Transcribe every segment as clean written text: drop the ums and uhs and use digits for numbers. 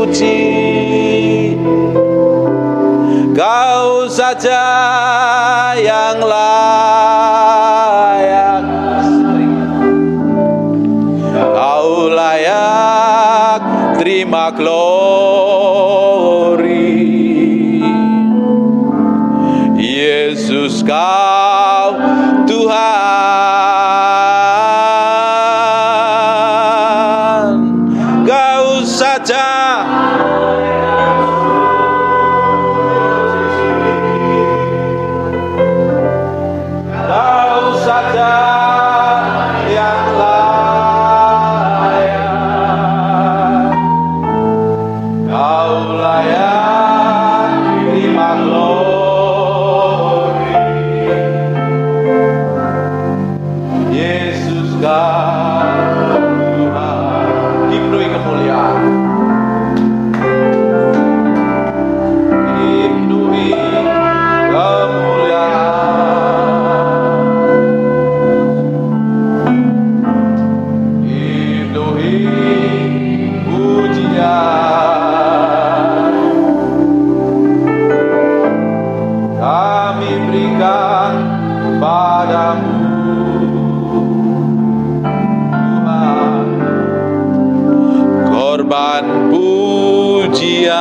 suci, Kau saja yang layak, Kau layak terima glory. Yesus, Kau Tuhan, Kau saja yang layak, Kau layak terima glory. Yesus, Kau Tuhan, dipenuhi kemuliaan, dipenuhi kemuliaan, dipenuhi pujian. Kami berikan padamu Tuhan korban pujian.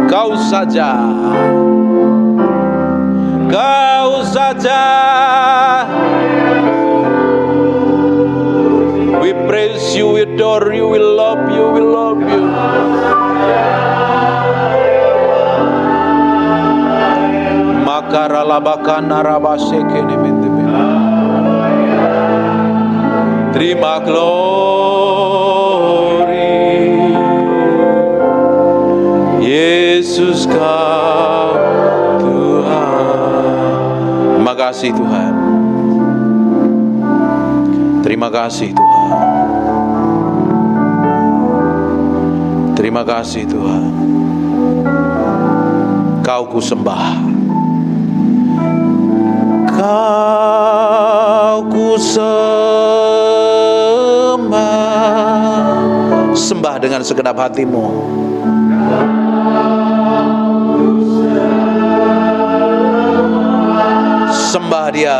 Kau saja, Kau saja. We praise you, we adore you, we love you, we love you. Makara labakana rabasekene mentebe. Terima glory. Yesus, Kau Tuhan. Terima kasih Tuhan. Terima kasih Tuhan. Terima kasih Tuhan. Kau ku sembah, Kau ku sembah. Sembah dengan segenap hatimu. Sembah Dia.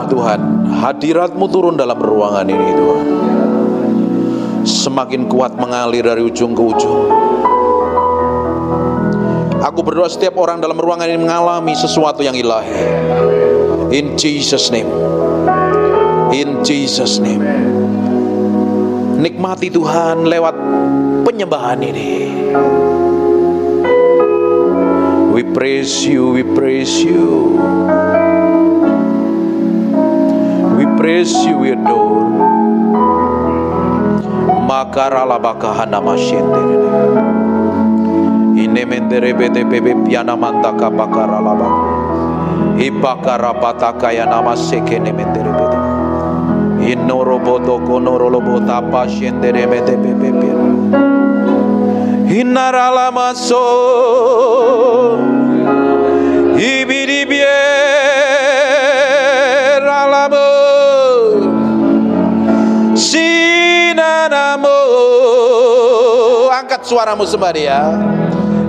Tuhan, hadirat-Mu turun dalam ruangan ini Tuhan. Semakin kuat mengalir dari ujung ke ujung. Aku berdoa setiap orang dalam ruangan ini mengalami sesuatu yang ilahi. In Jesus name. In Jesus name. Nikmati Tuhan lewat penyembahan ini. We praise you, we praise you. We praise you, we adore. Makarala bakahana masyendere. Inemendere bete bebe piana mantaka bakarala bak. Ipakara pataka ya nama sekene mendere bete. Inoroboto konorolobota pasyendere bete bebe piana. Inarala maso. Ibidibie. Sinanamu, angkat suaramu sembah Dia.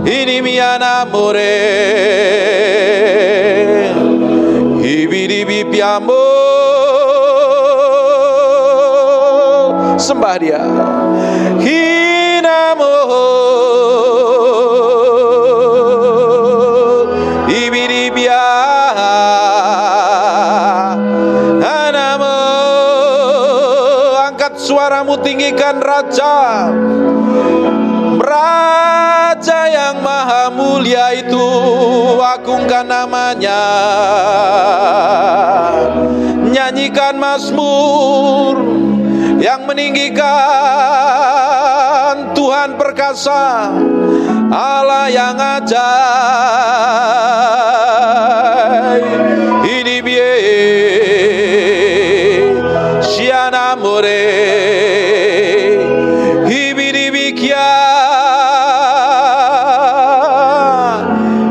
Ini miana more, ibidi bipiamu, sembah Dia. Hinamu, ibidi biar. suaramu, tinggikan Raja. Raja yang maha mulia itu, agungkan namanya. Nyanyikan mazmur yang meninggikan Tuhan perkasa, Allah yang ajaib. Ini biye siana more hibidi bikia,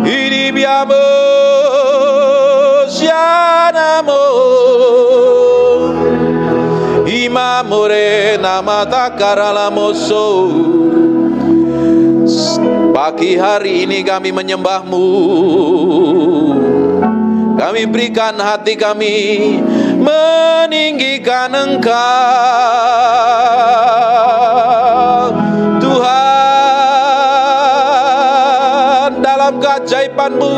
ini biamo siana mo imamore nama takarala moso. Pagi hari ini kami menyembah-Mu, kami berikan hati kami meninggikan Engkau Tuhan dalam keajaiban-Mu.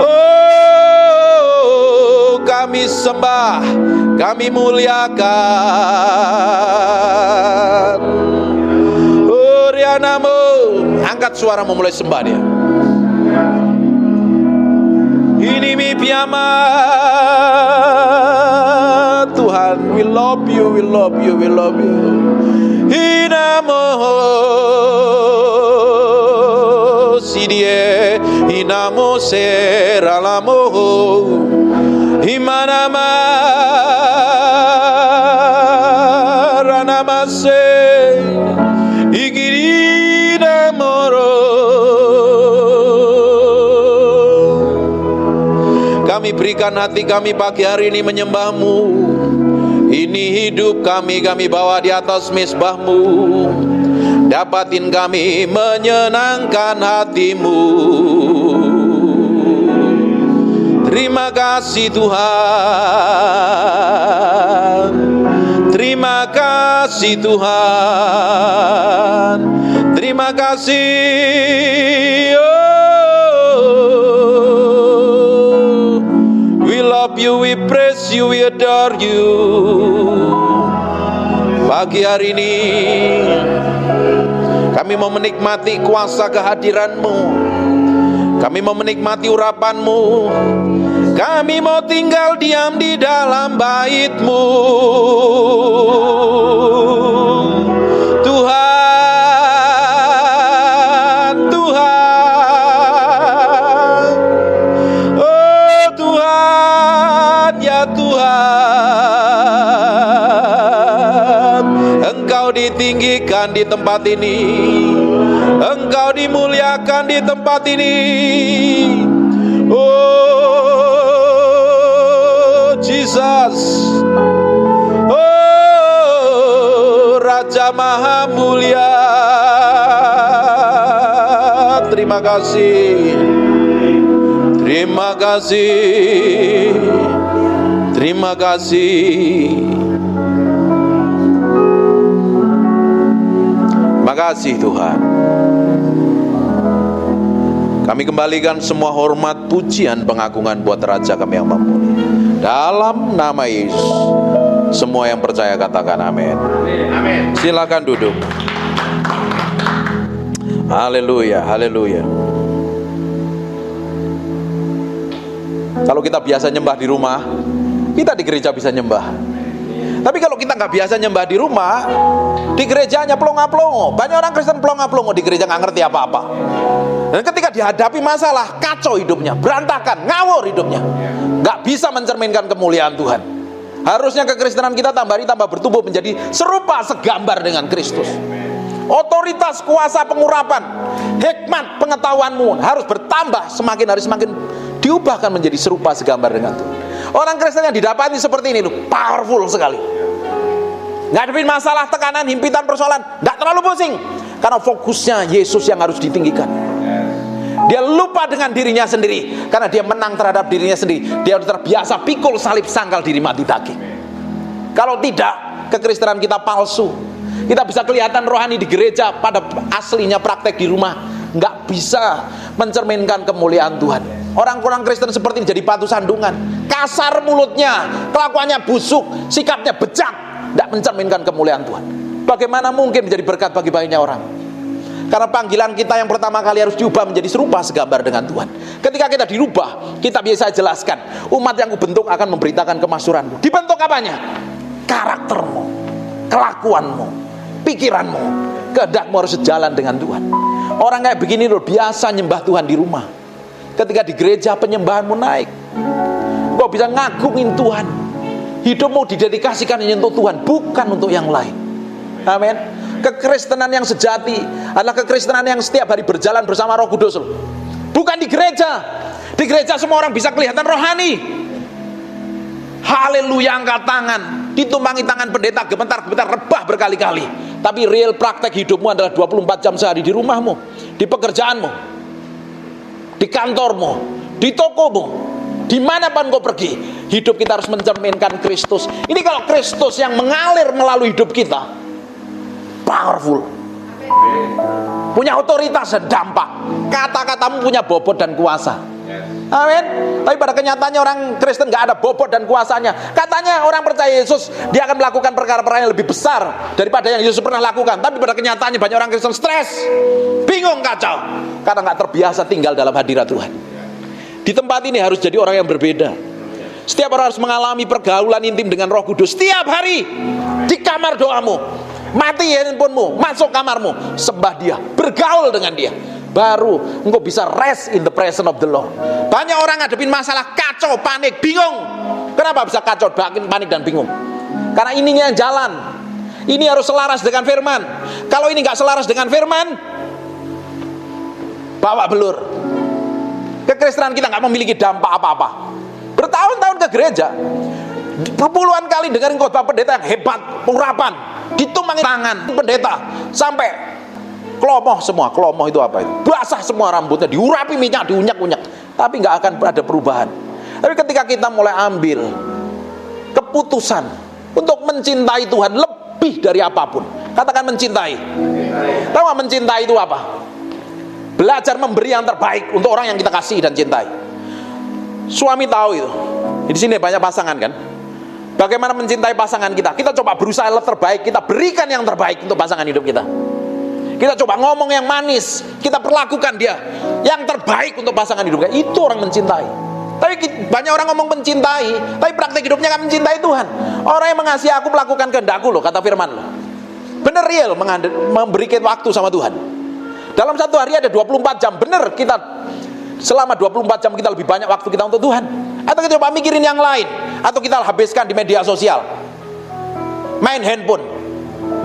Oh, kami sembah, kami muliakan. Oh, Rianamu, angkat suaramu, mulai sembah dia. Ini mi piyama Tuhan, we love you, we love you, we love you. Hinamo sidie, hinamo seralamo, himanama ranamase, igirina moro. Kami berikan hati kami pagi hari ini menyembah-Mu. Ini hidup kami, kami bawa di atas mezbah-Mu. Dapatin kami menyenangkan hati-Mu. Terima kasih Tuhan, terima kasih Tuhan, terima kasih. We love you, we praise you, we adore you. Pagi hari ini kami mau menikmati kuasa kehadiran-Mu, kami mau menikmati urapan-Mu, kami mau tinggal diam di dalam bait-Mu Tuhan, Tuhan. Oh Tuhan, ya Tuhan, Engkau ditinggikan di tempat ini, Engkau dimuliakan di tempat ini. Oh Jesus, oh Raja Maha Mulia, terima kasih, terima kasih, terima kasih. Terima kasih Tuhan. Kami kembalikan semua hormat, pujian, pengagungan buat Raja kami yang mulia. Dalam nama Yesus, semua yang percaya katakan amin. Silakan duduk. Haleluya, haleluya. Kalau kita biasa nyembah di rumah, kita di gereja bisa nyembah. Tapi kalau kita nggak biasa nyembah di rumah, di gerejanya plonga-plongo. Banyak orang Kristen plonga-plongo di gereja, nggak ngerti apa-apa. Dan ketika dihadapi masalah, kacau hidupnya, berantakan, ngawur hidupnya, nggak bisa mencerminkan kemuliaan Tuhan. Harusnya kekristenan kita tambah hari tambah bertumbuh menjadi serupa segambar dengan Kristus. Otoritas, kuasa, pengurapan, hikmat, pengetahuanmu harus bertambah, semakin hari semakin diubahkan menjadi serupa segambar dengan Tuhan. Orang Kristen yang didapati seperti ini loh, powerful sekali. Ngadepin masalah, tekanan, himpitan, persoalan, nggak terlalu pusing, karena fokusnya Yesus yang harus ditinggikan. Dia lupa dengan dirinya sendiri, karena dia menang terhadap dirinya sendiri. Dia sudah terbiasa pikul salib, sangkal diri, mati daging. Kalau tidak, kekristenan kita palsu. Kita bisa kelihatan rohani di gereja, pada aslinya praktek di rumah nggak bisa mencerminkan kemuliaan Tuhan. Orang-orang Kristen seperti ini jadi batu sandungan. Kasar mulutnya, kelakuannya busuk, sikapnya bejat, tidak mencerminkan kemuliaan Tuhan. Bagaimana mungkin menjadi berkat bagi banyak orang? Karena panggilan kita yang pertama kali harus diubah menjadi serupa segambar dengan Tuhan. Ketika kita dirubah, kita bisa jelaskan, umat yang kubentuk akan memberitakan kemasyhuranku. Dibentuk apanya? Karaktermu, kelakuanmu, pikiranmu, kehendakmu harus sejalan dengan Tuhan. Orang kayak begini loh biasa nyembah Tuhan di rumah. Ketika di gereja penyembahanmu naik, kau bisa ngagungin Tuhan. Hidupmu didedikasikan hanya untuk Tuhan, bukan untuk yang lain. Amin. Kekristenan yang sejati adalah kekristenan yang setiap hari berjalan bersama Roh Kudus. Bukan di gereja. Di gereja semua orang bisa kelihatan rohani. Haleluya, angkat tangan, ditumpangi tangan pendeta, gemetar-gemetar, rebah berkali-kali. Tapi real praktek hidupmu adalah 24 jam sehari di rumahmu, di pekerjaanmu, di kantormu, di tokomu, dimanapun kau pergi. Hidup kita harus mencerminkan Kristus. Ini kalau Kristus yang mengalir melalui hidup kita, powerful, punya otoritas dan dampak. Kata-katamu punya bobot dan kuasa. Amin. Tapi pada kenyataannya orang Kristen gak ada bobot dan kuasanya. Katanya orang percaya Yesus, dia akan melakukan perkara-perkara yang lebih besar daripada yang Yesus pernah lakukan. Tapi pada kenyataannya banyak orang Kristen stres, bingung, kacau, karena gak terbiasa tinggal dalam hadirat Tuhan. Di tempat ini harus jadi orang yang berbeda. Setiap orang harus mengalami pergaulan intim dengan Roh Kudus setiap hari. Di kamar doamu, mati handphonemu, masuk kamarmu, sembah Dia, bergaul dengan Dia, baru engkau bisa rest in the presence of the Lord. Banyak orang ngadepin masalah kacau, panik, bingung. Kenapa bisa kacau, panik dan bingung? Karena ininya yang jalan. Ini harus selaras dengan firman. Kalau ini gak selaras dengan firman, bawa belur. Kekristenan kita gak memiliki dampak apa-apa. Bertahun-tahun ke gereja, puluhan kali dengerin khotbah pendeta yang hebat, urapan, ditumpangi tangan pendeta sampai klomoh semua. Klomoh itu apa itu? Basah semua rambutnya, diurapi minyak, diunyak-unyak, tapi nggak akan ada perubahan. Tapi ketika kita mulai ambil keputusan untuk mencintai Tuhan lebih dari apapun, katakan mencintai. Tahu nggak mencintai itu apa? Belajar memberi yang terbaik untuk orang yang kita kasih dan cintai. Suami tahu itu. Di sini banyak pasangan kan? Bagaimana mencintai pasangan kita? Kita coba berusaha yang terbaik, kita berikan yang terbaik untuk pasangan hidup kita. Kita coba ngomong yang manis, kita perlakukan dia yang terbaik untuk pasangan hidup kita. Itu orang mencintai. Tapi banyak orang ngomong mencintai, tapi praktek hidupnya kan mencintai Tuhan. Orang yang mengasihi aku melakukan kehendakku loh, kata firman loh. Bener real memberikan waktu sama Tuhan. Dalam satu hari ada 24 jam. Bener kita selama 24 jam kita lebih banyak waktu kita untuk Tuhan. Atau kita coba mikirin yang lain, atau kita habiskan di media sosial, main handphone,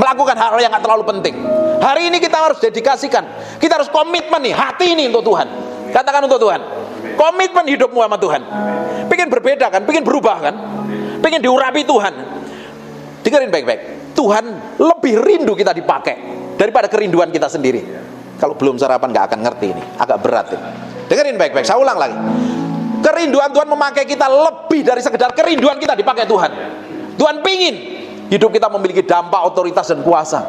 melakukan hal yang gak terlalu penting. Hari ini kita harus dedikasikan, kita harus komitmen nih, hati ini untuk Tuhan. Katakan untuk Tuhan. Komitmen hidupmu sama Tuhan. Pengen berbeda kan, pengen berubah kan, pengen diurapi Tuhan. Dengerin baik-baik, Tuhan lebih rindu kita dipakai daripada kerinduan kita sendiri. Kalau belum sarapan gak akan ngerti ini, agak berat ini. Dengerin baik-baik, saya ulang lagi. Kerinduan Tuhan memakai kita lebih dari sekedar kerinduan kita dipakai Tuhan. Tuhan pingin hidup kita memiliki dampak, otoritas dan kuasa.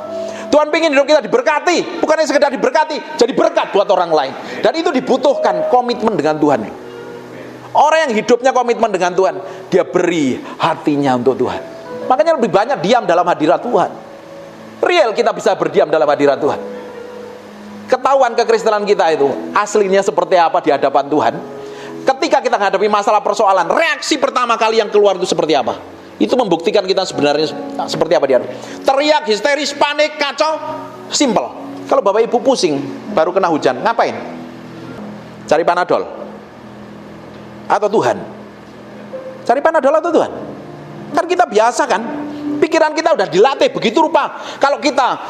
Tuhan pingin hidup kita diberkati, bukan hanya sekedar diberkati, jadi berkat buat orang lain. Dan itu dibutuhkan komitmen dengan Tuhan. Orang yang hidupnya komitmen dengan Tuhan, dia beri hatinya untuk Tuhan. Makanya lebih banyak diam dalam hadirat Tuhan. Real kita bisa berdiam dalam hadirat Tuhan. Ketahuan kekristenan kita itu aslinya seperti apa di hadapan Tuhan. Ketika kita menghadapi masalah persoalan, reaksi pertama kali yang keluar itu seperti apa? Itu membuktikan kita sebenarnya seperti apa dia. Teriak, histeris, panik, kacau, simple. Kalau bapak ibu pusing, baru kena hujan, ngapain? Cari Panadol atau Tuhan? Cari Panadol atau Tuhan? Kan kita biasa kan? Pikiran kita udah dilatih begitu rupa. Kalau kita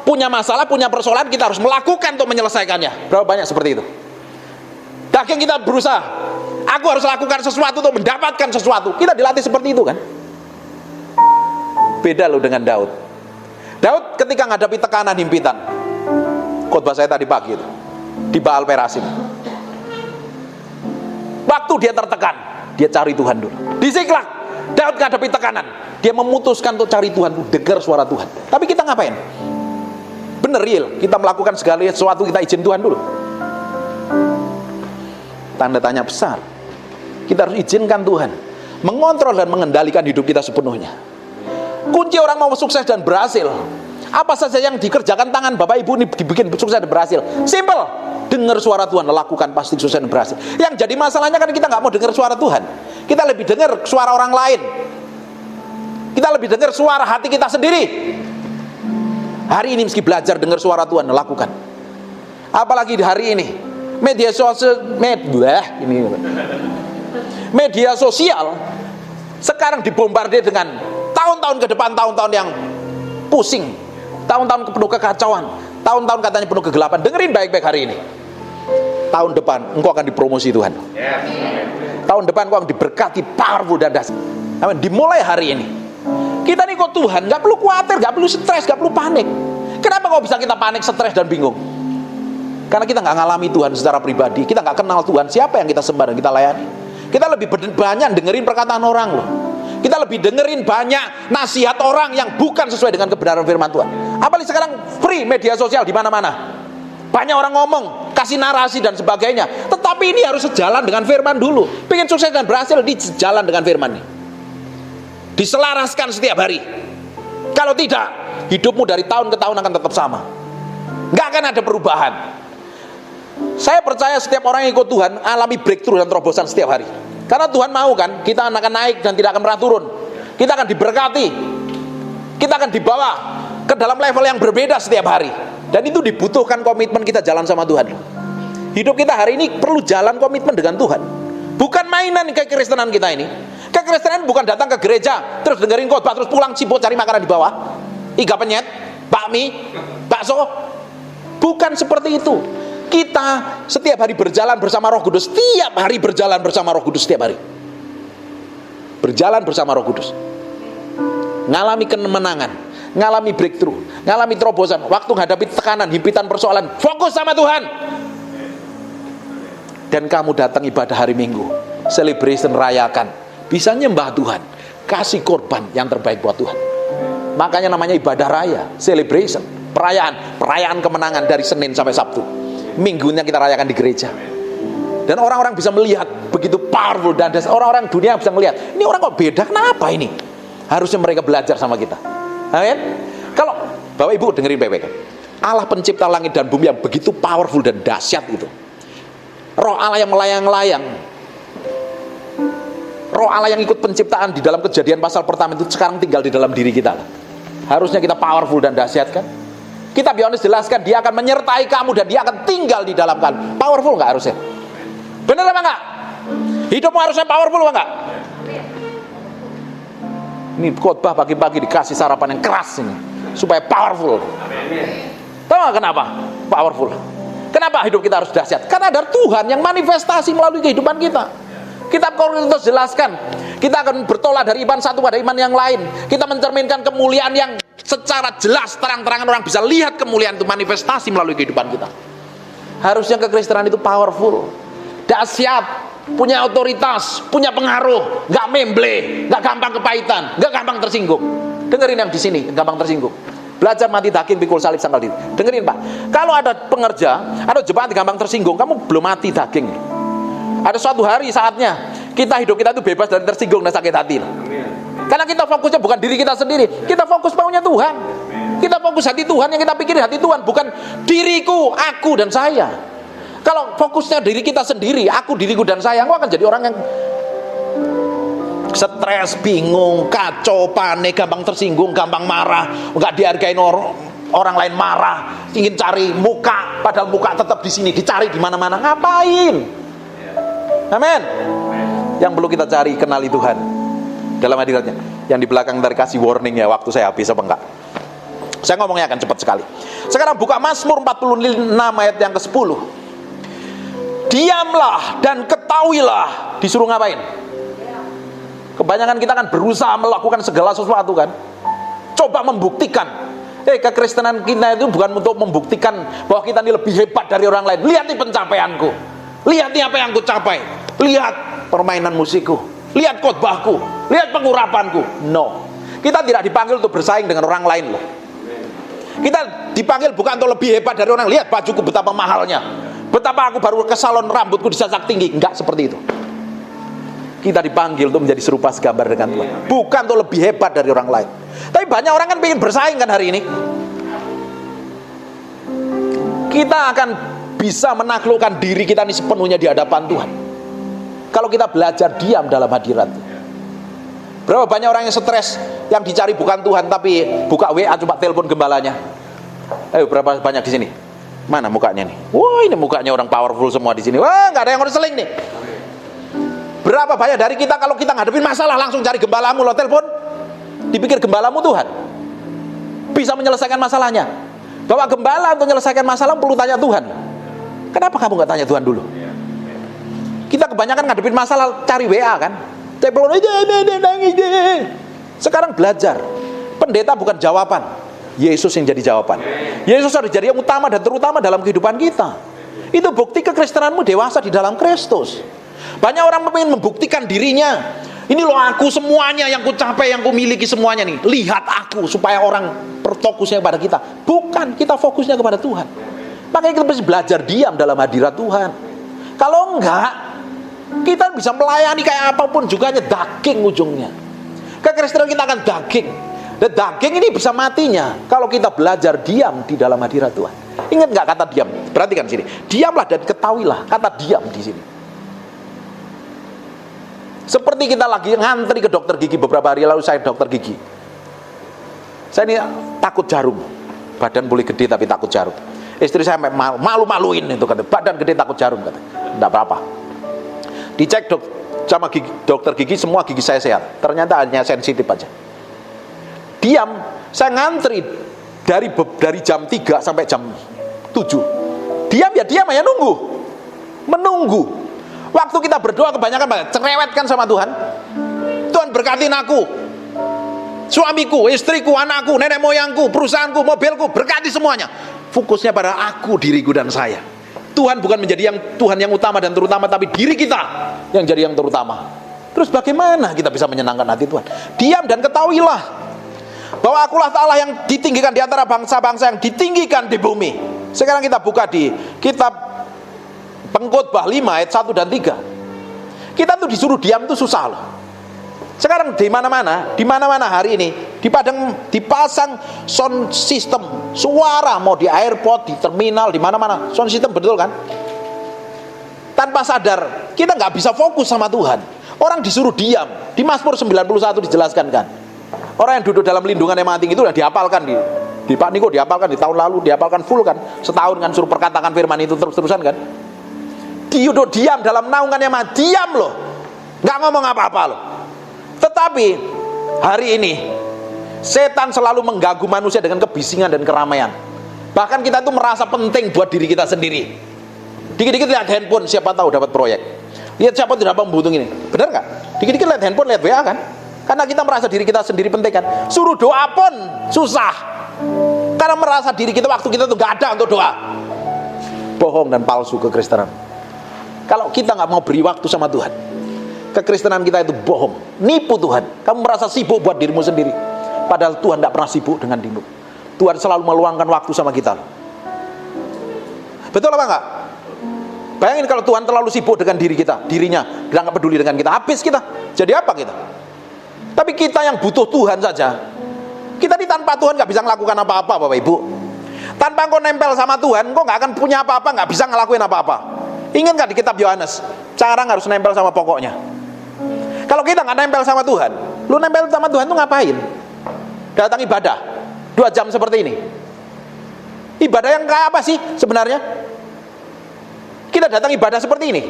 punya masalah, punya persoalan, kita harus melakukan untuk menyelesaikannya. Berapa banyak seperti itu? Daging kita berusaha, aku harus lakukan sesuatu untuk mendapatkan sesuatu. Kita dilatih seperti itu kan? Beda loh dengan Daud. Daud ketika menghadapi tekanan himpitan, khotbah saya tadi pagi itu di Baal Perasim, waktu dia tertekan, dia cari Tuhan dulu. Di Ziklag, Daud menghadapi tekanan, dia memutuskan untuk cari Tuhan, dengar suara Tuhan. Tapi kita ngapain? Bener real, kita melakukan segala sesuatu, kita izin Tuhan dulu. Tanda tanya besar. Kita harus izinkan Tuhan mengontrol dan mengendalikan hidup kita sepenuhnya. Kunci orang mau sukses dan berhasil, apa saja yang dikerjakan tangan Bapak Ibu ini dibikin sukses dan berhasil. Simple, dengar suara Tuhan, lakukan, pasti sukses dan berhasil. Yang jadi masalahnya kan kita nggak mau dengar suara Tuhan. Kita lebih dengar suara orang lain. Kita lebih dengar suara hati kita sendiri. Hari ini meski belajar dengar suara Tuhan, lakukan. Apalagi di hari ini, media sosial sekarang dibombardir dengan tahun-tahun ke depan, tahun-tahun yang pusing, tahun-tahun penuh kekacauan, tahun-tahun katanya penuh kegelapan. Dengerin baik-baik hari ini. Tahun depan engkau akan dipromosi Tuhan. Tahun depan engkau akan diberkati powerful dan dahsyat. Amin. Dimulai hari ini. Kita nih kok Tuhan, gak perlu khawatir, gak perlu stres, gak perlu panik. Kenapa kok bisa kita panik, stres dan bingung? Karena kita gak ngalami Tuhan secara pribadi. Kita gak kenal Tuhan, siapa yang kita sembah dan kita layani. Kita lebih banyak dengerin perkataan orang loh. Kita lebih dengerin banyak nasihat orang yang bukan sesuai dengan kebenaran firman Tuhan. Apalagi sekarang free media sosial di mana-mana. Banyak orang ngomong, kasih narasi dan sebagainya. Tetapi ini harus sejalan dengan firman dulu. Pengen sukses dan berhasil, di sejalan dengan firman ini. Diselaraskan setiap hari. Kalau tidak, hidupmu dari tahun ke tahun akan tetap sama. Nggak akan ada perubahan. Saya percaya setiap orang yang ikut Tuhan alami breakthrough dan terobosan setiap hari. Karena Tuhan mau kan, kita akan naik dan tidak akan pernah turun. Kita akan diberkati. Kita akan dibawa ke dalam level yang berbeda setiap hari. Dan itu dibutuhkan komitmen kita jalan sama Tuhan. Hidup kita hari ini perlu jalan komitmen dengan Tuhan. Bukan mainan kekristenan kita ini. Kekristenan bukan datang ke gereja terus dengerin khotbah terus pulang cibot cari makanan di bawah, iga penyet, bakmi, bakso. Bukan seperti itu. Kita setiap hari berjalan bersama Roh Kudus. Setiap hari berjalan bersama Roh Kudus, setiap hari berjalan bersama Roh Kudus. Ngalami kemenangan, ngalami breakthrough, ngalami terobosan. Waktu menghadapi tekanan, himpitan, persoalan, fokus sama Tuhan. Dan kamu datang ibadah hari Minggu, celebration, rayakan, bisa nyembah Tuhan, kasih korban yang terbaik buat Tuhan. Makanya namanya ibadah raya, celebration, perayaan kemenangan dari Senin sampai Sabtu. Minggunya kita rayakan di gereja. Dan orang-orang bisa melihat begitu powerful dan orang-orang dunia bisa melihat, ini orang kok beda, kenapa ini? Harusnya mereka belajar sama kita. Amin. Kalau Bapak Ibu dengerin baik-baik, Allah pencipta langit dan bumi yang begitu powerful dan dahsyat itu, Roh Allah yang melayang-layang, Roh Allah yang ikut penciptaan di dalam Kejadian pasal pertama itu sekarang tinggal di dalam diri kita. Harusnya kita powerful dan dahsyat kan? Kita Bionis jelaskan, dia akan menyertai kamu dan dia akan tinggal di dalam kamu. Powerful nggak harusnya? Bener apa nggak? Hidupmu harusnya powerful apa nggak? Ini khotbah pagi-pagi dikasih sarapan yang keras ini supaya powerful. Tahu nggak kenapa? Powerful. Kenapa hidup kita harus dahsyat? Karena ada Tuhan yang manifestasi melalui kehidupan kita. Kitab Korintus jelaskan, kita akan bertolak dari iman satu pada iman yang lain. Kita mencerminkan kemuliaan yang secara jelas, terang-terangan orang bisa lihat kemuliaan itu manifestasi melalui kehidupan kita. Harusnya kekristenan itu powerful, dahsyat, punya otoritas, punya pengaruh, nggak memble, nggak gampang kepahitan, nggak gampang tersinggung. Dengerin yang di sini, gampang tersinggung. Belajar mati daging, pikul salib, sangkal diri. Dengerin Pak, kalau ada pengerja, ada jemaat gampang tersinggung, kamu belum mati daging. Ada suatu hari saatnya hidup kita itu bebas dari tersinggung dan sakit hati. Karena kita fokusnya bukan diri kita sendiri, kita fokus maunya Tuhan. Kita fokus hati Tuhan, yang kita pikirin hati Tuhan, bukan diriku, aku dan saya. Kalau fokusnya diri kita sendiri, aku, diriku dan saya, aku akan jadi orang yang stres, bingung, kacau, panik, gampang tersinggung, gampang marah, nggak dihargain orang lain, marah, ingin cari muka, padahal muka tetap di sini, dicari di mana-mana. Ngapain? Amin. Yang perlu kita cari, kenali Tuhan dalam hadiratnya. Yang di belakang dari kasih warning ya, waktu saya habis apa enggak? Saya ngomongnya akan cepat sekali. Sekarang buka Mazmur 46 ayat yang ke-10. Diamlah dan ketahuilah. Disuruh ngapain? Kebanyakan kita kan berusaha melakukan segala sesuatu kan. Coba membuktikan. Kekristenan kita itu bukan untuk membuktikan bahwa kita ini lebih hebat dari orang lain. Lihat nih pencapaianku, lihat nih apa yang ku capai, lihat permainan musikku, lihat khotbahku, lihat pengurapanku. No, kita tidak dipanggil untuk bersaing dengan orang lain loh. Kita dipanggil bukan untuk lebih hebat dari orang. Lihat bajuku betapa mahalnya, betapa aku baru ke salon rambutku disasak tinggi. Enggak seperti itu. Kita dipanggil untuk menjadi serupa segambar dengan Tuhan, bukan untuk lebih hebat dari orang lain. Tapi banyak orang kan pengen bersaing kan hari ini. Kita akan bisa menaklukkan diri kita ini sepenuhnya di hadapan Tuhan kalau kita belajar diam dalam hadirat. Berapa banyak orang yang stres, yang dicari bukan Tuhan, tapi buka WA coba telepon gembalanya. Ayo, berapa banyak di sini? Mana mukanya nih? Wah, ini mukanya orang powerful semua di sini. Wah, nggak ada yang konseling nih. Berapa banyak dari kita kalau kita ngadepin masalah langsung cari gembalamu, lo telepon, dipikir gembalamu Tuhan bisa menyelesaikan masalahnya. Bahwa gembala untuk menyelesaikan masalah perlu tanya Tuhan. Kenapa kamu nggak tanya Tuhan dulu? Kita kebanyakan ngadepin masalah cari WA kan, telepon aja, nangis. Sekarang belajar, pendeta bukan jawaban, Yesus yang jadi jawaban. Yesus harus jadi yang utama dan terutama dalam kehidupan kita. Itu bukti kekristenanmu dewasa di dalam Kristus. Banyak orang ingin membuktikan dirinya. Ini loh aku semuanya yang ku capai, yang ku miliki semuanya nih. Lihat aku, supaya orang fokusnya kepada kita. Bukan, kita fokusnya kepada Tuhan. Makanya kita harus belajar diam dalam hadirat Tuhan. Kalau enggak, kita bisa melayani kayak apapun juga hanya daging ujungnya. Kekristenan kita akan daging. Dan daging ini bisa matinya kalau kita belajar diam di dalam hadirat Tuhan. Ingat nggak kata diam? Perhatikan sini. Diamlah dan ketahuilah. Kata diam di sini. Seperti kita lagi ngantri ke dokter gigi beberapa hari lalu, saya dokter gigi. Saya ini takut jarum. Badan boleh gede tapi takut jarum. Istri saya malu-maluin itu, kata, badan gede takut jarum, kata. Enggak apa-apa. Dicek sama dokter gigi, semua gigi saya sehat. Ternyata hanya sensitif aja. Diam, saya ngantri dari jam 3 sampai jam 7. Diam ya diam aja, menunggu. Waktu kita berdoa kebanyakan cerewetkan sama Tuhan. Tuhan berkatin aku, suamiku, istriku, anakku, nenek moyangku, perusahaanku, mobilku, berkati semuanya. Fokusnya pada aku, diriku dan saya. Tuhan bukan menjadi Tuhan yang utama dan terutama, tapi diri kita yang jadi yang terutama. Terus bagaimana kita bisa menyenangkan hati Tuhan? Diam dan ketahuilah bahwa akulah Allah yang ditinggikan di antara bangsa-bangsa, yang ditinggikan di bumi. Sekarang kita buka di kitab Pengkhotbah 5 ayat 1 dan 3. Kita tuh disuruh diam tuh susah loh. Sekarang di mana-mana hari ini dipasang sound system, suara mau di airport, di terminal, di mana-mana sound system, betul kan? Tanpa sadar kita nggak bisa fokus sama Tuhan. Orang disuruh diam. Di Mazmur 91 dijelaskan kan. Orang yang duduk dalam lindungan yang maha tinggi itu udah dihafalkan di Pak Niko, dihafalkan di tahun lalu, dihafalkan full kan, setahun kan, suruh perkatakan firman itu terus-terusan kan. Duduk diam dalam naungan yang maha, diam loh, nggak ngomong apa-apa loh. Tetapi hari ini setan selalu mengganggu manusia dengan kebisingan dan keramaian. Bahkan kita itu merasa penting buat diri kita sendiri. Dikit-dikit lihat handphone, siapa tahu dapat proyek. Lihat siapa tidak membutuhkan ini, benar nggak? Dikit-dikit lihat handphone, lihat WA kan? Karena kita merasa diri kita sendiri penting kan. Suruh doa pun susah, karena merasa diri kita waktu kita tuh nggak ada untuk doa. Bohong dan palsu kekristenan. Kalau kita nggak mau beri waktu sama Tuhan, kekristenan kita itu bohong, nipu Tuhan. Kamu merasa sibuk buat dirimu sendiri, padahal Tuhan tidak pernah sibuk dengan dirimu. Tuhan selalu meluangkan waktu sama kita. Betul apa enggak? Bayangin kalau Tuhan terlalu sibuk dengan dirinya nggak peduli dengan kita, habis kita. Jadi apa kita? Tapi kita yang butuh Tuhan saja, kita ini tanpa Tuhan nggak bisa melakukan apa-apa, Bapak Ibu. Tanpa engkau nempel sama Tuhan, engkau nggak akan punya apa-apa, nggak bisa ngelakuin apa-apa. Ingat nggak di kitab Yohanes, sekarang harus nempel sama pokoknya. Kalau kita nggak nempel sama Tuhan, lu nempel sama Tuhan tuh ngapain? Datang ibadah 2 jam seperti ini. Ibadah yang kayak apa sih sebenarnya? Kita datang ibadah seperti ini.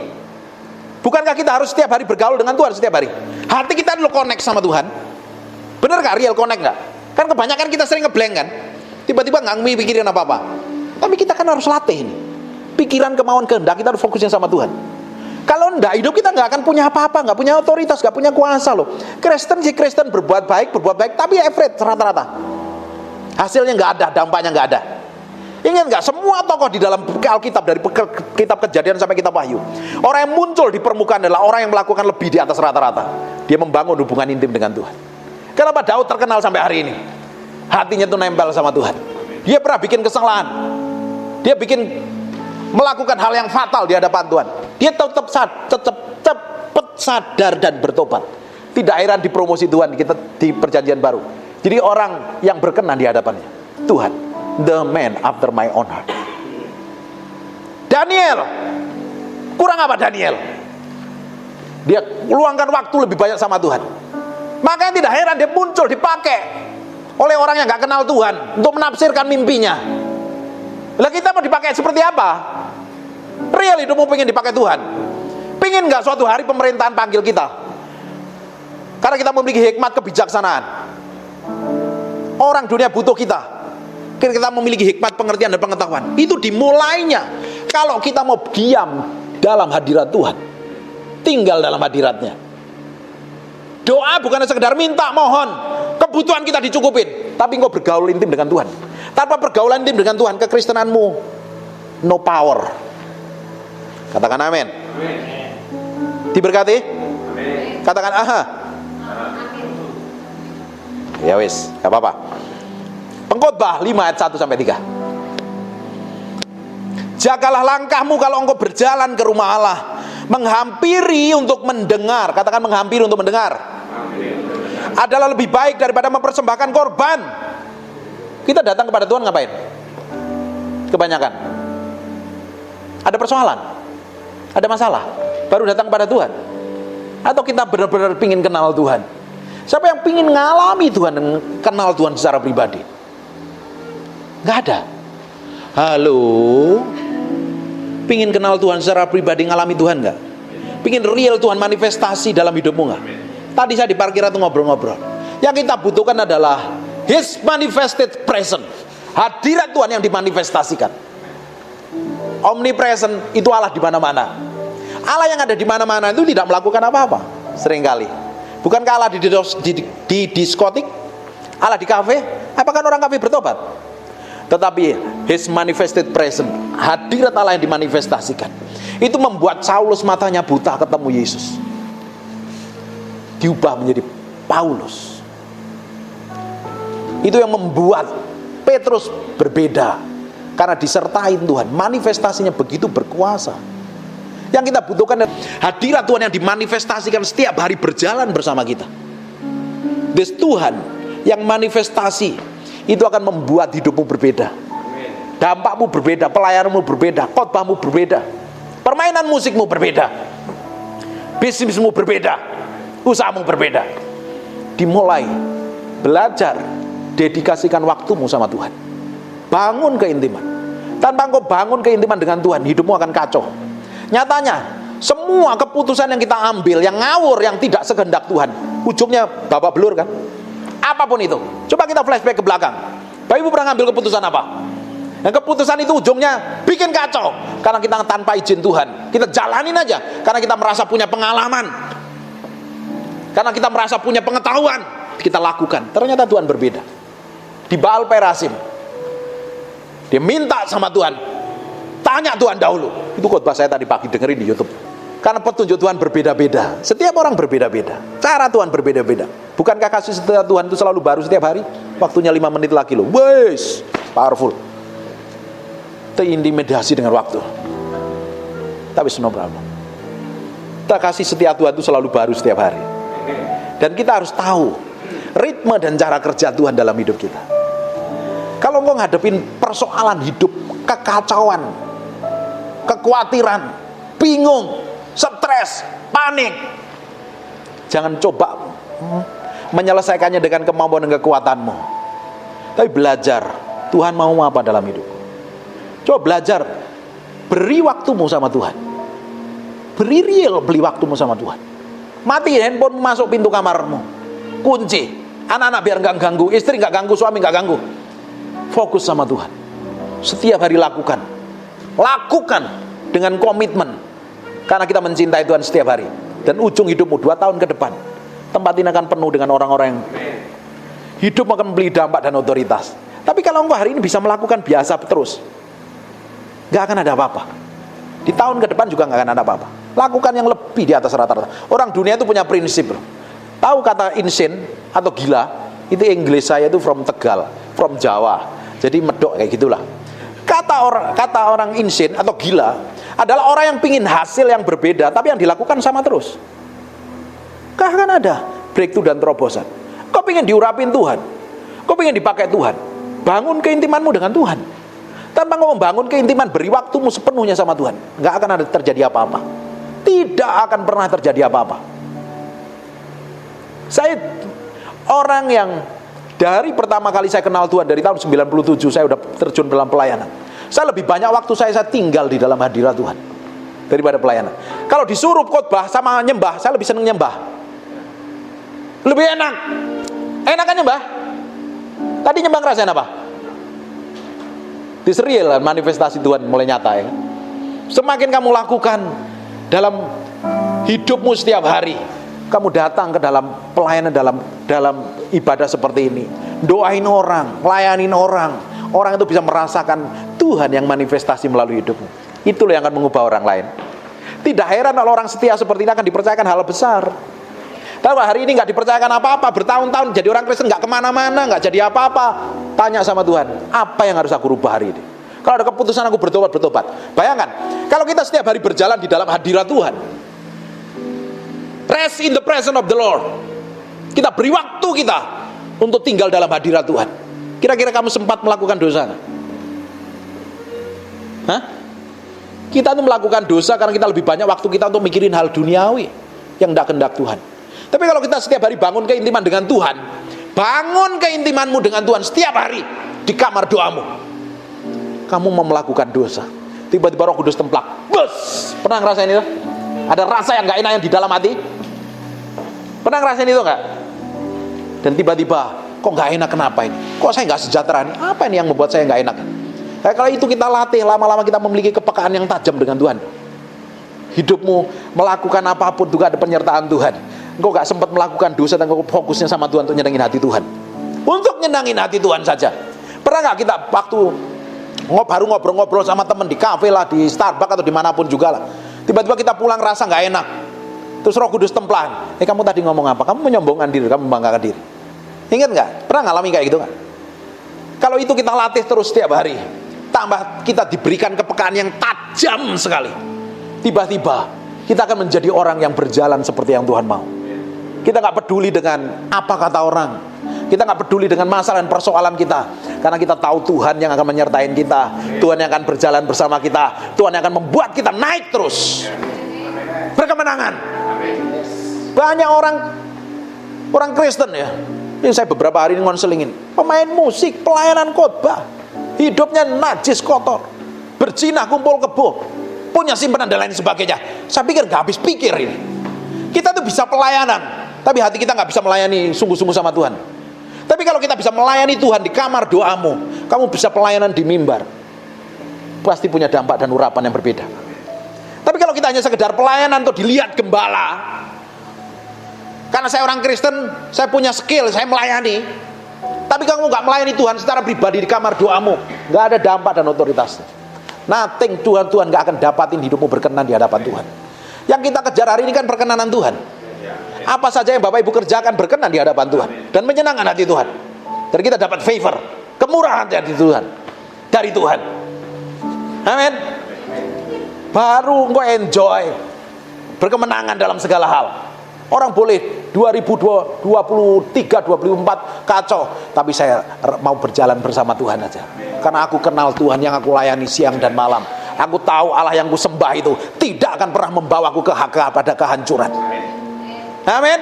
Bukankah kita harus setiap hari bergaul dengan Tuhan setiap hari? Hati kita dulu connect sama Tuhan. Bener nggak? Real connect nggak? Kan kebanyakan kita sering ngeblank kan? Tiba-tiba nggak mikirin apa-apa. Tapi kita kan harus latih ini. Pikiran, kemauan, kehendak kita harus fokusnya sama Tuhan. Kalau enggak, hidup kita nggak akan punya apa-apa, nggak punya otoritas, nggak punya kuasa loh. Kristen berbuat baik, tapi average rata-rata. Hasilnya nggak ada, dampaknya nggak ada. Ingat nggak, semua tokoh di dalam Alkitab, dari kitab Kejadian sampai kitab Wahyu, orang yang muncul di permukaan adalah orang yang melakukan lebih di atas rata-rata. Dia membangun hubungan intim dengan Tuhan. Kenapa Daud terkenal sampai hari ini? Hatinya tuh nempel sama Tuhan. Dia pernah bikin kesalahan, dia melakukan hal yang fatal di hadapan Tuhan. Dia tetap cepat sadar dan bertobat. Tidak heran di promosi Tuhan kita di perjanjian baru. Jadi orang yang berkenan di hadapannya, Tuhan, the man after my own heart. Daniel, kurang apa Daniel? Dia luangkan waktu lebih banyak sama Tuhan. Makanya tidak heran dia muncul, dipakai oleh orang yang gak kenal Tuhan untuk menafsirkan mimpinya. Lah kita mau dipakai seperti apa? Real hidupmu pengen dipakai Tuhan? Pengen gak suatu hari pemerintahan panggil kita? Karena kita memiliki hikmat kebijaksanaan. Orang dunia butuh kita. Kita memiliki hikmat pengertian dan pengetahuan. Itu dimulainya kalau kita mau diam dalam hadirat Tuhan, tinggal dalam hadiratnya. Doa bukan sekedar minta, mohon, kebutuhan kita dicukupin, tapi engkau bergaul intim dengan Tuhan. Tanpa pergaulan intim dengan Tuhan, kekristenanmu no power. Katakan amin. Diberkati? Katakan aha. Ya wis, gak apa-apa. Pengkhotbah 5 ayat 1 sampai 3. Jagalah langkahmu kalau engkau berjalan ke rumah Allah, menghampiri untuk mendengar. Katakan menghampiri untuk mendengar. Adalah lebih baik daripada mempersembahkan korban. Kita datang kepada Tuhan ngapain? Kebanyakan ada persoalan, ada masalah, baru datang kepada Tuhan. Atau kita benar-benar pingin kenal Tuhan? Siapa yang pingin ngalami Tuhan dan kenal Tuhan secara pribadi? Gak ada. Halo, pingin kenal Tuhan secara pribadi, ngalami Tuhan gak? Pingin real Tuhan manifestasi dalam hidupmu gak? Tadi saya di parkiran tuh ngobrol-ngobrol. Yang kita butuhkan adalah His manifested presence. Hadirat Tuhan yang dimanifestasikan. Omnipresent itu Allah di mana-mana. Allah yang ada di mana-mana itu tidak melakukan apa-apa. Seringkali. Bukankah Allah di diskotik? Allah di kafe? Apakah orang kafe bertobat? Tetapi His manifested presence, hadirat Allah yang dimanifestasikan, itu membuat Saulus matanya buta ketemu Yesus, diubah menjadi Paulus. Itu yang membuat Petrus berbeda, karena disertai Tuhan. Manifestasinya begitu berkuasa. Yang kita butuhkan hadirat Tuhan yang dimanifestasikan setiap hari berjalan bersama kita. Des Tuhan yang manifestasi itu akan membuat hidupmu berbeda. Dampakmu berbeda, pelayananmu berbeda, khotbahmu berbeda, permainan musikmu berbeda, bisnismu berbeda, usahamu berbeda. Dimulai belajar, dedikasikan waktumu sama Tuhan. Bangun keintiman. Tanpa engkau bangun keintiman dengan Tuhan, hidupmu akan kacau. Nyatanya semua keputusan yang kita ambil, yang ngawur, yang tidak sekehendak Tuhan, ujungnya babak belur kan? Apapun itu. Coba kita flashback ke belakang. Bapak Ibu pernah ngambil keputusan apa? Yang keputusan itu ujungnya bikin kacau, karena kita tanpa izin Tuhan. Kita jalanin aja karena kita merasa punya pengalaman, karena kita merasa punya pengetahuan, kita lakukan. Ternyata Tuhan berbeda. Di Baal Perasim, dia minta sama Tuhan, tanya Tuhan dahulu. Itu khotbah saya tadi pagi, dengerin di YouTube. Karena petunjuk Tuhan berbeda-beda. Setiap orang berbeda-beda. Cara Tuhan berbeda-beda. Bukankah kasih setia Tuhan itu selalu baru setiap hari? Waktunya 5 menit lagi loh. Wes, powerful. Terintimidasi dengan waktu. Tapi no problem. Kita kasih setia Tuhan itu selalu baru setiap hari. Dan kita harus tahu ritme dan cara kerja Tuhan dalam hidup kita. Kalau engkau ngadepin persoalan hidup, kekacauan, kekhawatiran, bingung, stres, panik, jangan coba menyelesaikannya dengan kemampuan dan kekuatanmu, tapi belajar Tuhan mau apa dalam hidupku. Coba belajar, beri waktumu sama Tuhan, beri waktumu sama Tuhan. Mati handphone, masuk pintu kamarmu, kunci, anak-anak biar nggak ganggu, istri nggak ganggu, suami nggak ganggu. Fokus sama Tuhan. Setiap hari lakukan dengan komitmen, karena kita mencintai Tuhan setiap hari. Dan ujung hidupmu 2 tahun ke depan, tempat ini akan penuh dengan orang-orang yang hidup akan memberi dampak dan otoritas. Tapi kalau engkau hari ini bisa melakukan biasa terus, gak akan ada apa-apa. Di tahun ke depan juga gak akan ada apa-apa. Lakukan yang lebih di atas rata-rata. Orang dunia itu punya prinsip, bro. Tahu kata insane atau gila? Itu Inggris saya itu from Tegal, from Jawa. Jadi medok kayak gitulah. Kata orang insane atau gila adalah orang yang pingin hasil yang berbeda, tapi yang dilakukan sama terus. Gak akan ada breakthrough dan terobosan. Kau pingin diurapin Tuhan, Kau pengen dipakai Tuhan, bangun keintimanmu dengan Tuhan. Tanpa kau membangun keintiman, beri waktumu sepenuhnya sama Tuhan, nggak akan ada terjadi apa-apa. Tidak akan pernah terjadi apa-apa. Saya orang yang dari pertama kali saya kenal Tuhan, dari tahun 97 saya udah terjun dalam pelayanan. Saya lebih banyak waktu saya tinggal di dalam hadirat Tuhan daripada pelayanan. Kalau disuruh khotbah sama nyembah, saya lebih senang nyembah. Lebih enak. Enakan nyembah. Tadi nyembah ngerasain apa? Diserial manifestasi Tuhan mulai nyata ya. Semakin kamu lakukan dalam hidupmu setiap hari, kamu datang ke dalam pelayanan, dalam ibadah seperti ini, doain orang, layanin orang, orang itu bisa merasakan Tuhan yang manifestasi melalui hidupmu. Itulah yang akan mengubah orang lain. Tidak heran kalau orang setia seperti ini akan dipercayakan hal besar. Tapi hari ini nggak dipercayakan apa-apa, bertahun-tahun jadi orang Kristen nggak kemana-mana, nggak jadi apa-apa. Tanya sama Tuhan, apa yang harus aku rubah hari ini? Kalau ada keputusan aku bertobat. Bayangkan, kalau kita setiap hari berjalan di dalam hadirat Tuhan, rest in the presence of the Lord, kita beri waktu kita untuk tinggal dalam hadirat Tuhan. Kira-kira kamu sempat melakukan dosa nggak? Hah? Kita tuh melakukan dosa karena kita lebih banyak waktu kita untuk mikirin hal duniawi yang tidak kehendak Tuhan. Tapi kalau kita setiap hari bangun keintiman dengan Tuhan, bangun keintimanmu dengan Tuhan setiap hari di kamar doamu, kamu mau melakukan dosa, tiba-tiba Roh Kudus templak, bus. Pernah ngerasain itu? Ada rasa yang gak enak yang di dalam hati? Pernah ngerasain itu gak? Dan tiba-tiba, kok gak enak, kenapa ini? Kok saya gak sejahtera ini? Apa ini yang membuat saya gak enak? Nah, kalau itu kita latih, lama-lama kita memiliki kepekaan yang tajam dengan Tuhan. Hidupmu melakukan apapun juga ada penyertaan Tuhan. Engkau gak sempat melakukan dosa dan engkau fokusnya sama Tuhan untuk nyenangin hati Tuhan. Untuk nyenangin hati Tuhan saja. Pernah gak kita waktu baru ngobrol-ngobrol sama temen di kafe lah, di Starbucks atau dimanapun juga lah, tiba-tiba kita pulang rasa gak enak, terus Roh Kudus templan, kamu tadi ngomong apa? Kamu menyombongkan diri, kamu membanggakan diri. Ingat gak? Pernah ngalami kayak gitu gak? Kalau itu kita latih terus setiap hari, tambah kita diberikan kepekaan yang tajam sekali, tiba-tiba kita akan menjadi orang yang berjalan seperti yang Tuhan mau. Kita gak peduli dengan apa kata orang, kita gak peduli dengan masalah dan persoalan kita, karena kita tahu Tuhan yang akan menyertai kita, Tuhan yang akan berjalan bersama kita, Tuhan yang akan membuat kita naik terus, berkemenangan. Banyak orang Kristen ya, ini saya beberapa hari ini ngonselingin, pemain musik, pelayanan khotbah, hidupnya najis, kotor, berzina, kumpul kebo, punya simpanan dan lain sebagainya. Saya pikir gak habis pikir ini. Kita tuh bisa pelayanan, tapi hati kita gak bisa melayani sungguh-sungguh sama Tuhan. Tapi kalau kita bisa melayani Tuhan di kamar doamu, kamu bisa pelayanan di mimbar, pasti punya dampak dan urapan yang berbeda. Tapi kalau kita hanya sekedar pelayanan untuk dilihat gembala, karena saya orang Kristen, saya punya skill, saya melayani, tapi kamu gak melayani Tuhan secara pribadi di kamar doamu, gak ada dampak dan otoritasnya. Nothing. Tuhan gak akan dapatin hidupmu berkenan di hadapan Tuhan. Yang kita kejar hari ini kan perkenanan Tuhan. Apa saja yang Bapak Ibu kerjakan berkenan di hadapan Tuhan dan menyenangkan hati Tuhan. Dan kita dapat favor, kemurahan dari Tuhan, dari Tuhan. Amin. Baru engkau enjoy, berkemenangan dalam segala hal. Orang boleh 2023, 2024 kacau, tapi saya mau berjalan bersama Tuhan aja. Karena aku kenal Tuhan yang aku layani siang dan malam. Aku tahu Allah yang ku sembah itu tidak akan pernah membawaku kepada kehancuran. Amin.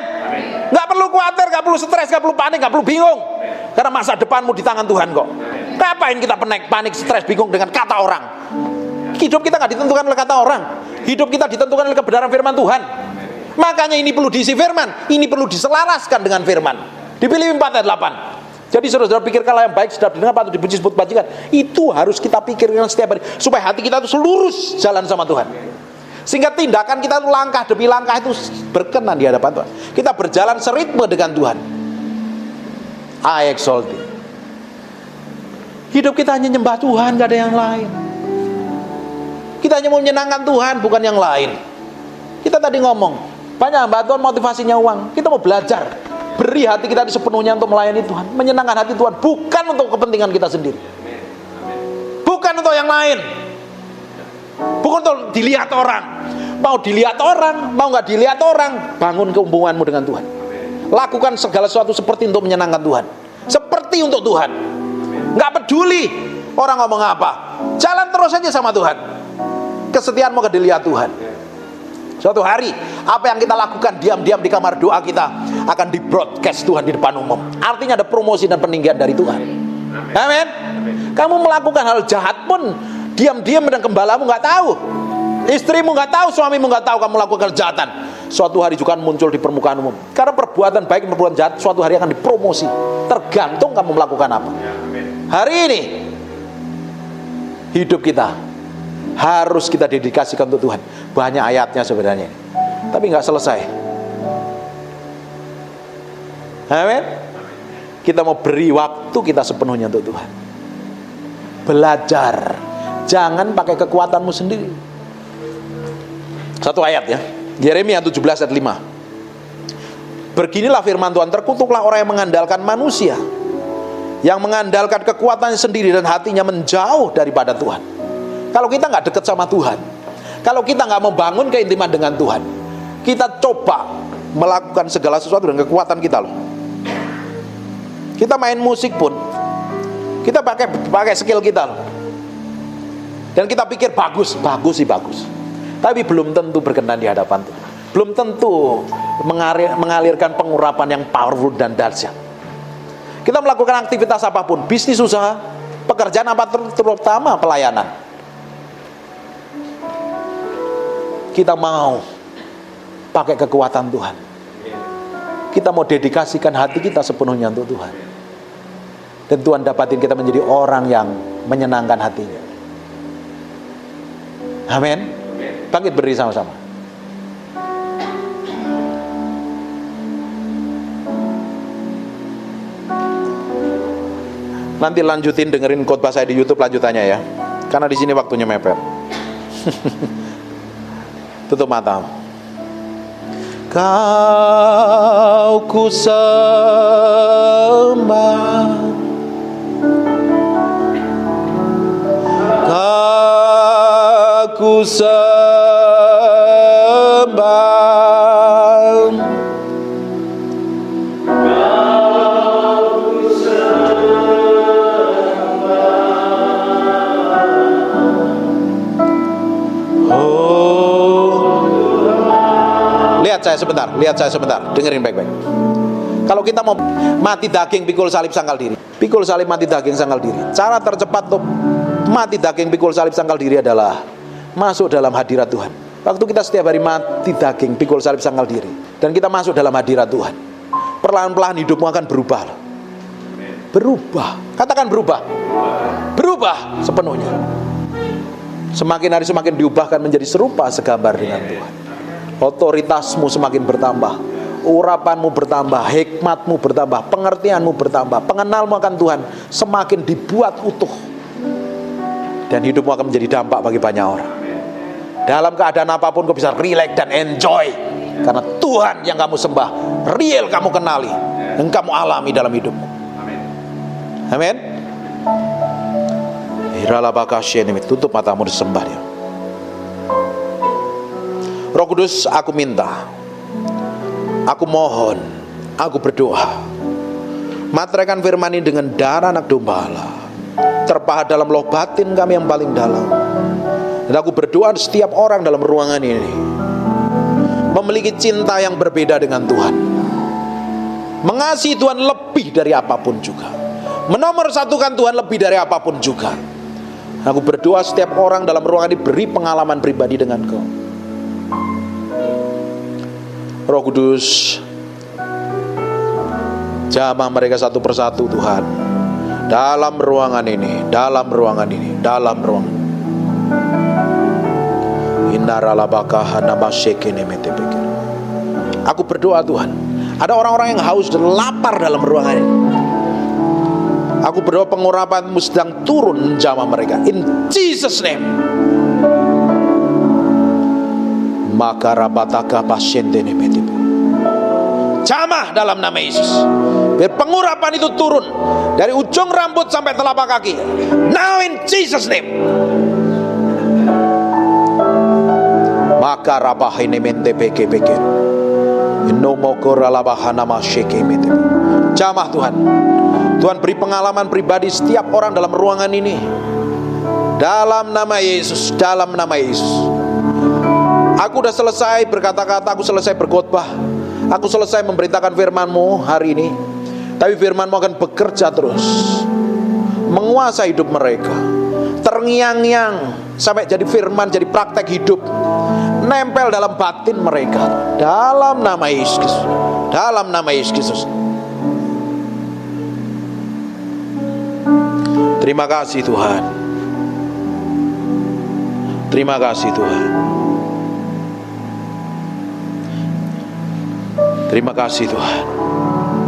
Gak perlu khawatir, gak perlu stres, gak perlu panik, gak perlu bingung. Karena masa depanmu di tangan Tuhan kok. Ngapain kita panik, stres, bingung dengan kata orang? Hidup kita gak ditentukan oleh kata orang. Hidup kita ditentukan oleh kebenaran firman Tuhan. Makanya ini perlu diisi firman, ini perlu diselaraskan dengan firman. Di Filipi 4 ayat 8. Jadi saudara pikirkanlah yang baik, sedap didengar, patut dipuji, sebut bajikan. Itu harus kita pikirkan setiap hari, supaya hati kita itu lurus jalan sama Tuhan. Sehingga tindakan kita itu langkah demi langkah itu berkenan di hadapan Tuhan. Kita berjalan seritme dengan Tuhan. I exalt Thee. Hidup kita hanya nyembah Tuhan, gak ada yang lain. Kita hanya mau menyenangkan Tuhan, bukan yang lain. Kita tadi ngomong, banyak hamba Tuhan motivasinya uang. Kita mau belajar, beri hati kita sepenuhnya untuk melayani Tuhan, menyenangkan hati Tuhan, bukan untuk kepentingan kita sendiri, bukan untuk yang lain, bukan untuk dilihat orang. Mau dilihat orang, mau gak dilihat orang, bangun hubunganmu dengan Tuhan. Lakukan segala sesuatu seperti untuk menyenangkan Tuhan, seperti mati untuk Tuhan. Nggak peduli orang ngomong apa, jalan terus aja sama Tuhan. Kesetiaanmu akan dilihat Tuhan. Suatu hari apa yang kita lakukan diam-diam di kamar doa kita akan di broadcast Tuhan di depan umum. Artinya ada promosi dan peninggian dari Tuhan. Amin. Kamu melakukan hal jahat pun diam-diam dan gembalamu nggak tahu, istrimu nggak tahu, suamimu nggak tahu kamu melakukan kejahatan. Suatu hari juga muncul di permukaan umum. Karena perbuatan baik dan perbuatan jahat suatu hari akan dipromosi. Tergantung kamu melakukan apa. Hari ini hidup kita harus kita dedikasikan untuk Tuhan. Banyak ayatnya sebenarnya, tapi nggak selesai. Amin. Kita mau beri waktu kita sepenuhnya untuk Tuhan. Belajar, jangan pakai kekuatanmu sendiri. Satu ayat ya, Yeremia 17 ayat 5. Beginilah firman Tuhan, terkutuklah orang yang mengandalkan manusia, yang mengandalkan kekuatannya sendiri dan hatinya menjauh daripada Tuhan. Kalau kita nggak dekat sama Tuhan, kalau kita nggak membangun keintiman dengan Tuhan, kita coba melakukan segala sesuatu dengan kekuatan kita loh. Kita main musik pun, kita pakai skill kita loh. Dan kita pikir bagus sih bagus. Tapi belum tentu berkenan di hadapan Tuhan. Belum tentu mengalirkan pengurapan yang powerful dan dahsyat. Kita melakukan aktivitas apapun, bisnis, usaha, pekerjaan apa, terutama pelayanan. Kita mau pakai kekuatan Tuhan. Kita mau dedikasikan hati kita sepenuhnya untuk Tuhan. Dan Tuhan dapatin kita menjadi orang yang menyenangkan hatinya. Amin. Bangkit berdiri sama-sama. Nanti lanjutin dengerin khotbah saya di YouTube lanjutannya ya. Karena di sini waktunya mepet. Tutup mata. Kau ku sembah, kau ku sembah, lihat saya sebentar, dengerin baik-baik. Kalau kita mau mati daging, pikul salib, sangkal diri. Pikul salib, mati daging, sangkal diri. Cara tercepat untuk mati daging, pikul salib, sangkal diri adalah masuk dalam hadirat Tuhan. Waktu kita setiap hari mati daging, pikul salib, sangkal diri, dan kita masuk dalam hadirat Tuhan, perlahan-lahan hidupmu akan berubah. Berubah, katakan berubah. Berubah sepenuhnya. Semakin hari semakin diubahkan menjadi serupa segambar dengan Tuhan. Otoritasmu semakin bertambah, urapanmu bertambah, hikmatmu bertambah, pengertianmu bertambah, pengenalmu akan Tuhan semakin dibuat utuh, dan hidupmu akan menjadi dampak bagi banyak orang. Dalam keadaan apapun kau bisa relax dan enjoy, karena Tuhan yang kamu sembah real, kamu kenali dan kamu alami dalam hidupmu. Amin. Tutup matamu, disembah Dia. Roh Kudus, aku minta, aku mohon, aku berdoa, materaikan firman ini dengan darah anak domba Allah, terpahat dalam loh batin kami yang paling dalam. Dan aku berdoa setiap orang dalam ruangan ini memiliki cinta yang berbeda dengan Tuhan, mengasihi Tuhan lebih dari apapun juga, menomorsatukan Tuhan lebih dari apapun juga. Aku berdoa setiap orang dalam ruangan ini beri pengalaman pribadi dengan Kau. Roh Kudus, jamah mereka satu persatu Tuhan, dalam ruangan ini, dalam ruangan ini, dalam ruangan. Aku berdoa Tuhan, ada orang-orang yang haus dan lapar dalam ruangan ini. Aku berdoa pengurapan-Mu sedang turun menjamah mereka, in Jesus name. Maka rabataka pasyentene metipu. Jamah dalam nama Yesus. Biar pengurapan itu turun dari ujung rambut sampai telapak kaki. Now in Jesus name. Maka rabahine mente peke. Jamah Tuhan. Tuhan beri pengalaman pribadi setiap orang dalam ruangan ini. Dalam nama Yesus, dalam nama Yesus. Aku sudah selesai berkata-kata, aku selesai berkhotbah, aku selesai memberitakan firman-Mu hari ini. Tapi firman-Mu akan bekerja terus, menguasai hidup mereka, terngiang-ngiang sampai jadi firman, jadi praktek hidup, nempel dalam batin mereka. Dalam nama Yesus, dalam nama Yesus. Terima kasih Tuhan. Terima kasih Tuhan. Terima kasih Tuhan.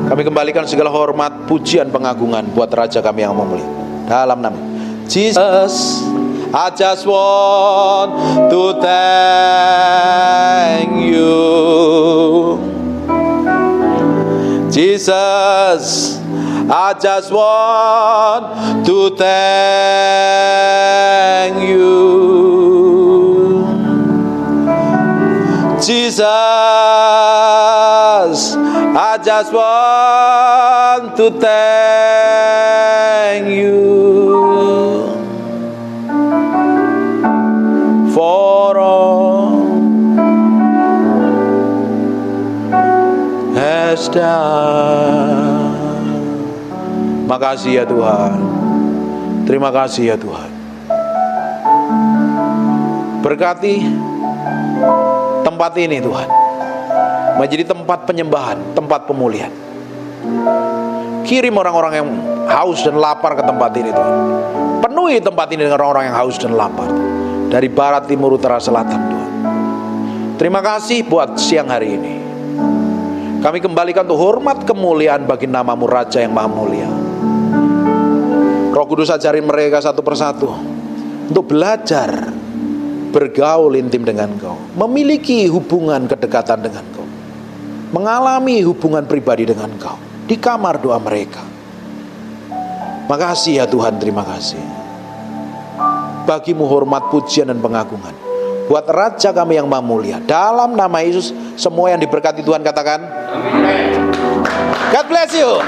Kami kembalikan segala hormat, pujian, pengagungan buat Raja kami yang mulia. Dalam nama Jesus, I just want to thank you. Jesus, I just want to thank you. Jesus, I just want to thank you for all has done. Makasih ya Tuhan. Terima kasih ya Tuhan. Berkati tempat ini Tuhan, menjadi tempat penyembahan, tempat pemulihan. Kirim orang-orang yang haus dan lapar ke tempat ini Tuhan. Penuhi tempat ini dengan orang-orang yang haus dan lapar, dari barat, timur, utara, selatan Tuhan. Terima kasih buat siang hari ini. Kami kembalikan untuk hormat kemuliaan bagi nama-Mu Raja yang Maha Mulia. Roh Kudus ajarin mereka satu persatu untuk belajar bergaul intim dengan Engkau, memiliki hubungan kedekatan dengan Engkau, mengalami hubungan pribadi dengan Engkau di kamar doa mereka. Makasih ya Tuhan, terima kasih. Bagi-Mu hormat, pujian, dan pengagungan buat Raja kami yang Maha Mulia. Dalam nama Yesus, semua yang diberkati Tuhan katakan amin. God bless you.